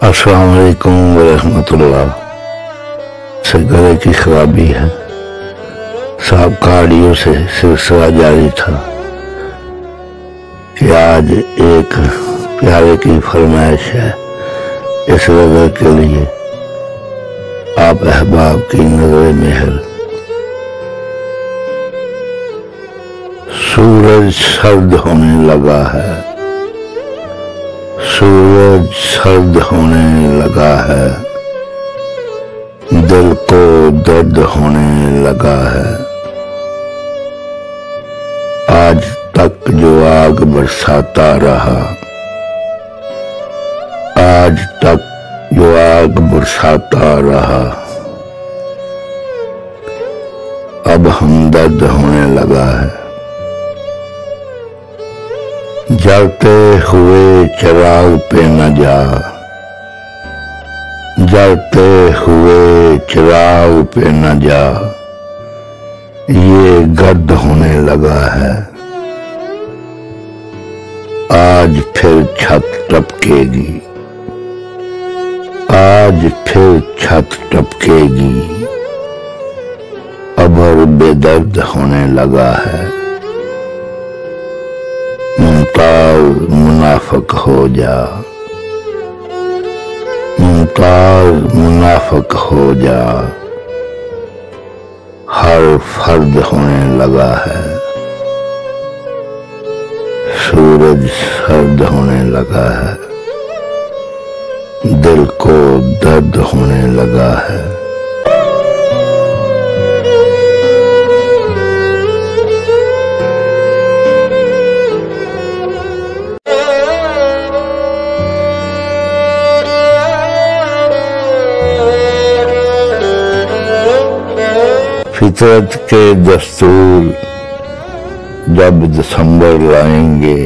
अस्सलाम वालेकुम वरहमतुल्लाह। से गले की खराबी है, साहब कार्डियो से सिलसिला जारी था कि आज एक प्यारे की फरमाइश है। इस गजल के लिए आप अहबाब की नजर मेहर। सूरज सर्द होने लगा है, सूरज सर्द होने लगा है, दिल को दर्द होने लगा है। आज तक जो आग बरसाता रहा, आज तक जो आग बरसाता रहा, अब हमदर्द होने लगा है। जलते हुए चिराग पे न जा, जलते हुए चिराग पे न जा, ये गर्द होने लगा है। आज फिर छत टपकेगी, आज फिर छत टपकेगी, अबर बेदर्द होने लगा है। मुमताज मुनाफिक हो जा, मुमताज मुनाफिक हो जा, हर फर्द होने लगा है। सूरज सर्द होने लगा है, दिल को दर्द होने लगा है। फितरत के दस्तूर जब दिसंबर लाएंगे,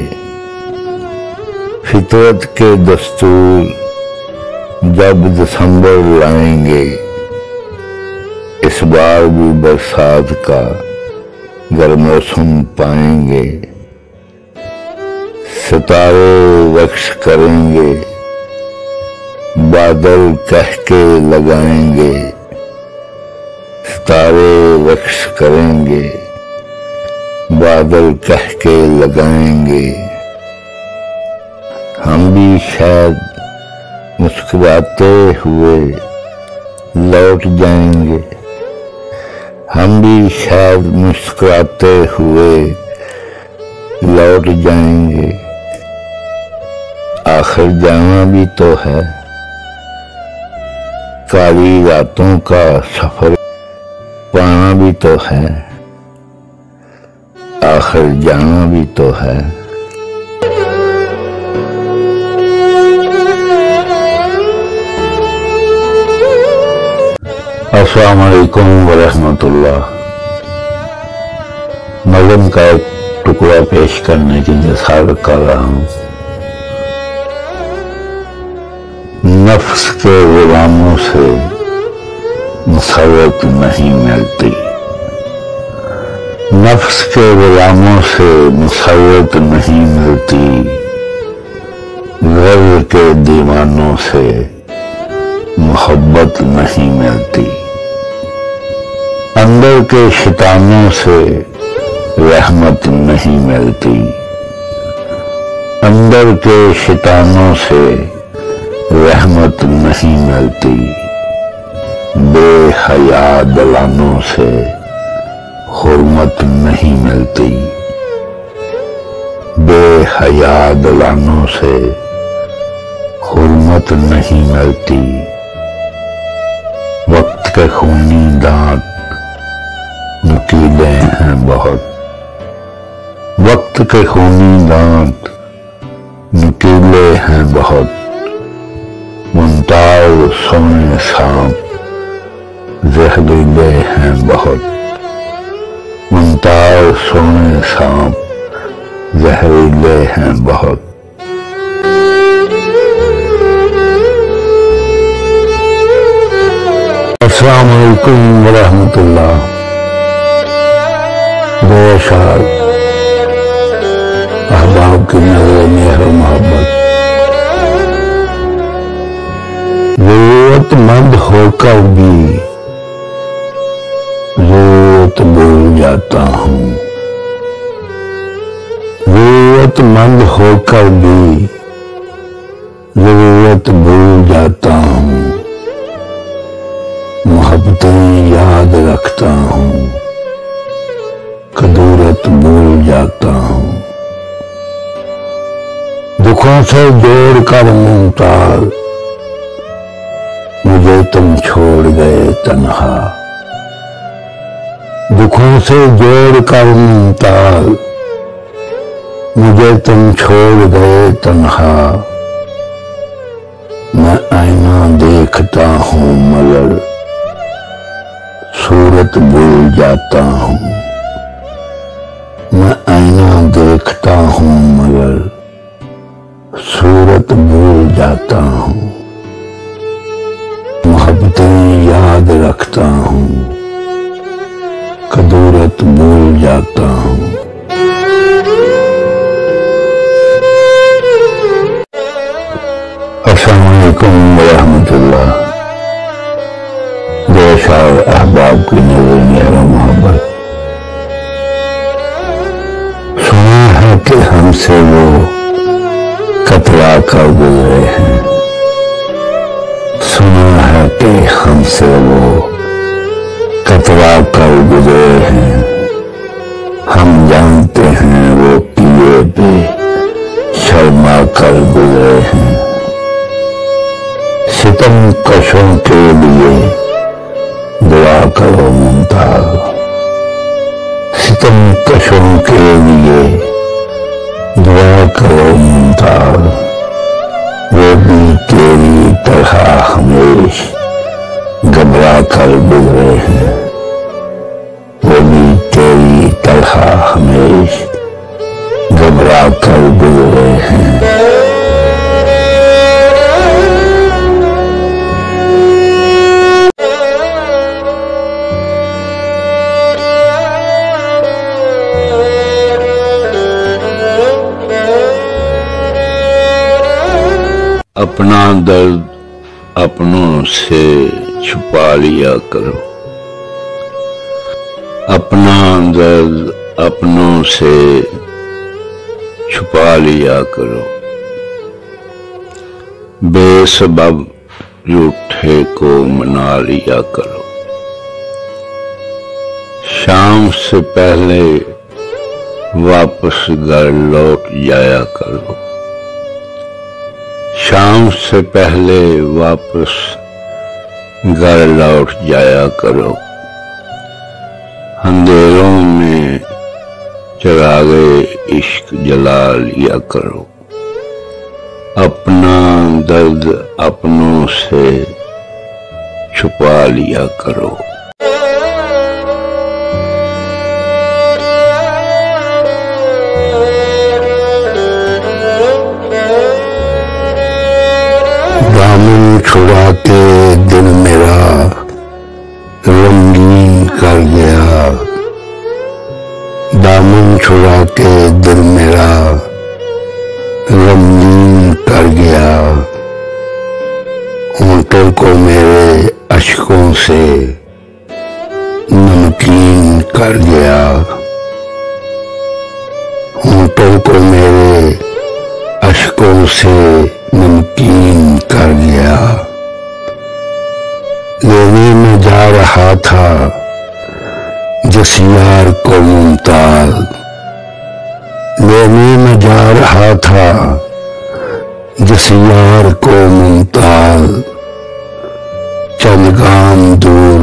फितरत के दस्तूर जब दिसंबर लाएंगे, इस बार भी बरसात का गर मौसम पाएंगे। सितारे रक्श करेंगे, बादल कह के लगाएंगे, सितारे रक्श करेंगे, बादल कह के लगाएंगे। हम भी शायद मुस्कुराते हुए लौट जाएंगे, हम भी शायद मुस्कुराते हुए लौट जाएंगे। आखिर जाना भी तो है, काली रातों का सफर पाना भी तो है, आखिर जाना भी तो है। अस्सलाम वालेकुम वरहमतुल्लाह। नज़्म का एक टुकड़ा पेश करने की निसार कर रहा हूँ। नफ्स के गुलामों से मुसव्वत नहीं मिलती, नफ्स के गुलामों से मुसव्वत नहीं मिलती, गर्व के दीवानों से मोहब्बत नहीं मिलती। अंदर के शैतानों से रहमत नहीं मिलती, अंदर के शैतानों से रहमत नहीं मिलती। बेहया दलानों से हुर्मत नहीं मिलती, बेहया दलानों से हुर्मत नहीं मिलती। वक्त के खूनी दांत नुकीले हैं बहुत, वक्त के खूनी दांत नुकीले हैं बहुत। मुमताज सोने सांप जहरीले हैं बहुत, मुमताज सोने सांप जहरीले हैं बहुत। अस्सलाम वालेकुम वरहमतुल्लाह। बेशाक अहबाब की नजर मेहर मोहब्बत। जरूरतमंद होकर भी जरूरत भूल जाता हूँ। जरूरतमंद होकर भी जरूरत भूल जाता हूँ। मोहब्बतें याद रखता हूँ, कदूरत भूल जाता हूँ। दुखों से जोड़ कर मुमताज मुझे तुम छोड़ गए तन्हा। दुखों से जोड़ कर मुमताज मुझे तुम छोड़ गए तन्हा। मैं आईना देखता हूँ मगर सूरत भूल जाता हूँ। मैं आईना देखता हूँ मगर सूरत भूल जाता हूँ। मोहब्बतें याद रखता हूँ, कदूरत भूल जाता हूँ। अस्सलाम वालेकुम रहमतुल्लाह। बेशार अहबाब की नजर मेरा मोहब्बत, सुना है कि हमसे वो कतरा कर गुजरे हैं। सुना है कि हमसे वो कतरा कर गुजरे हैं। हम जानते हैं वो किए पे शर्मा कर गुजरे हैं। सितम कशों के लिए दुआ करो मुमताज। सितम कशों के लिए दुआ करो मुमताज। वो भी तेरी तरह हमेशा घबरा कर गुजरे हैं। वो भी तेरी तरह हमेशा घबरा कर गुजरे हैं। अपना दर्द अपनों से छुपा लिया करो। अपना दर्द अपनों से छुपा लिया करो। बेसबब रूठे को मना लिया करो। शाम से पहले वापस घर लौट जाया करो। शाम से पहले वापस घर लौट जाया करो। अंधेरों में चिरागे इश्क जला लिया करो। अपना दर्द अपनों से छुपा लिया करो। दामन छुड़ा के दिल मेरा रंगीन कर गया। दामन छुड़ा के दिल मेरा रंगीन कर गया। होंठों को मेरे अश्कों से नमकीन कर गया। होंठों को मेरे अश्कों से नमकीन कर गया। लेने में जा रहा था जिस यार को मुमताज। लेने में जा रहा था जिस यार को मुमताज। चंद गाम दूर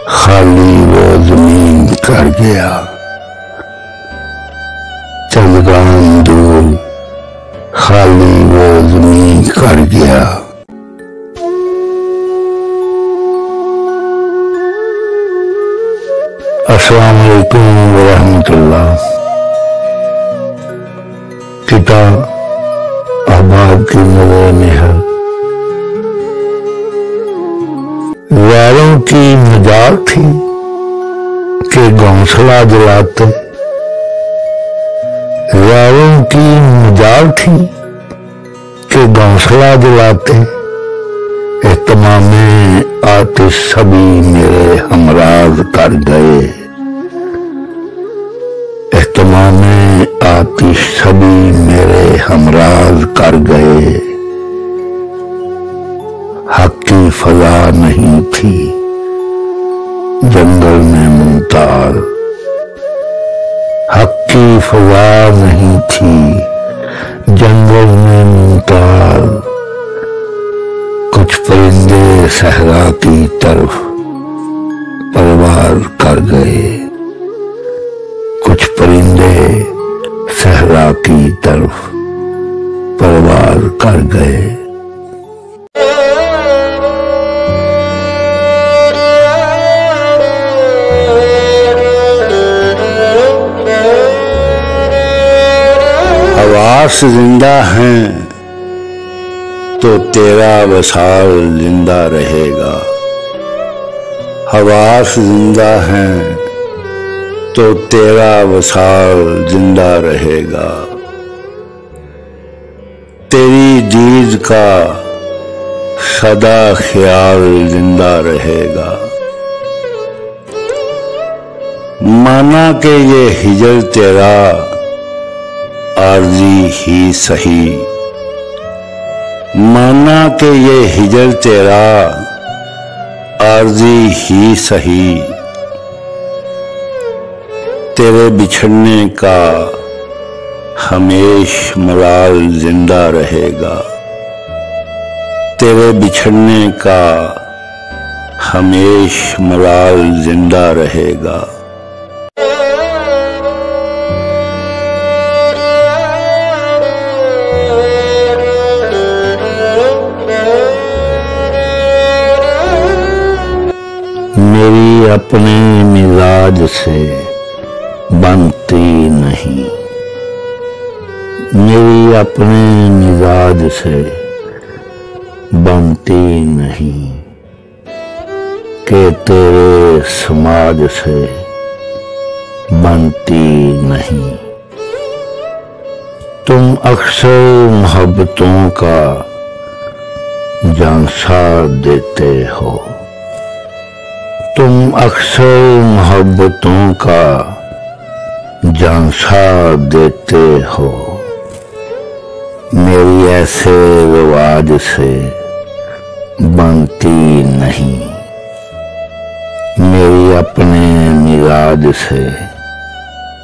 खाली वो जमीन कर गया। चंद गाम दूर खाली वो जमीन कर गया। अस्सलाम वालेकुम रहमतुल्लाह। पिता अहबाब की नजर मेहर, वालों की मजाल थी कि घोंसला जलाते। वालों की मजाल थी कि घोंसला जलाते। एहतमाम में आतिश सभी मेरे हमराज कर गए, एहतमाम में आतिश सभी मेरे हमराज कर गए। हक की फजा नहीं थी जंगल में मुमताज, हक की फजा नहीं थी जंगल में मुमताज। कुछ परिंदे सहरा की तरफ परवाज़ कर गए, कुछ परिंदे सहरा की तरफ परवाज़ कर गए। हवास जिंदा हैं तो तेरा वसाल जिंदा रहेगा, हवास जिंदा हैं तो तेरा वसाल जिंदा रहेगा। तेरी दीद का सदा ख्याल जिंदा रहेगा। माना कि ये हिजर तेरा आरज़ी ही सही, माना कि ये हिजर तेरा आरज़ी ही सही। तेरे बिछड़ने का हमेश मलाल जिंदा रहेगा, तेरे बिछड़ने का हमेश मलाल जिंदा रहेगा। मेरी अपने मिजाज से बनती नहीं, मेरी अपने मिजाज से बनती नहीं, कि तेरे समाज से बनती नहीं। तुम अक्सर मोहब्बतों का झांसा देते हो, तुम अक्सर मोहब्बतों का झांसा देते हो। मेरी ऐसे रिवाज से बनती नहीं, मेरी अपने मिजाज से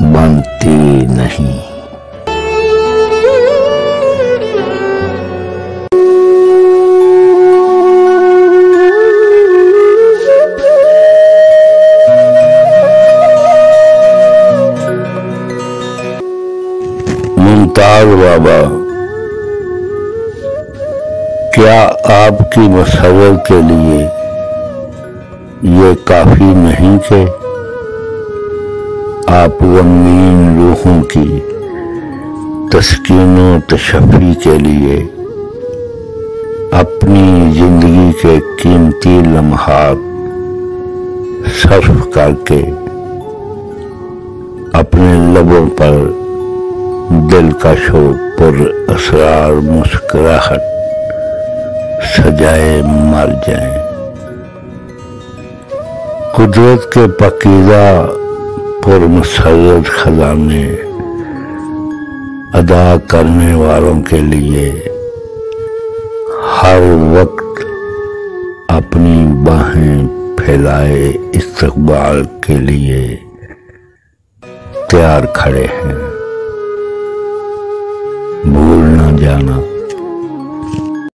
बनती नहीं। मुमताज बाबा, क्या आपकी मसरत के लिए ये काफी नहीं कि आप गमगीन रूहों की तस्कीन व तशफ़ी के लिए अपनी जिंदगी के कीमती लम्हात सर्फ करके अपने लबों पर दिलकश पुर असरार मुस्कुराहट सजाए मर जाएं। कुदरत के पकीज़ा पुरमसरत खजाने अदा करने वालों के लिए हर वक्त अपनी बाहें फैलाए इस्तकबाल के लिए तैयार खड़े हैं। भूल न जाना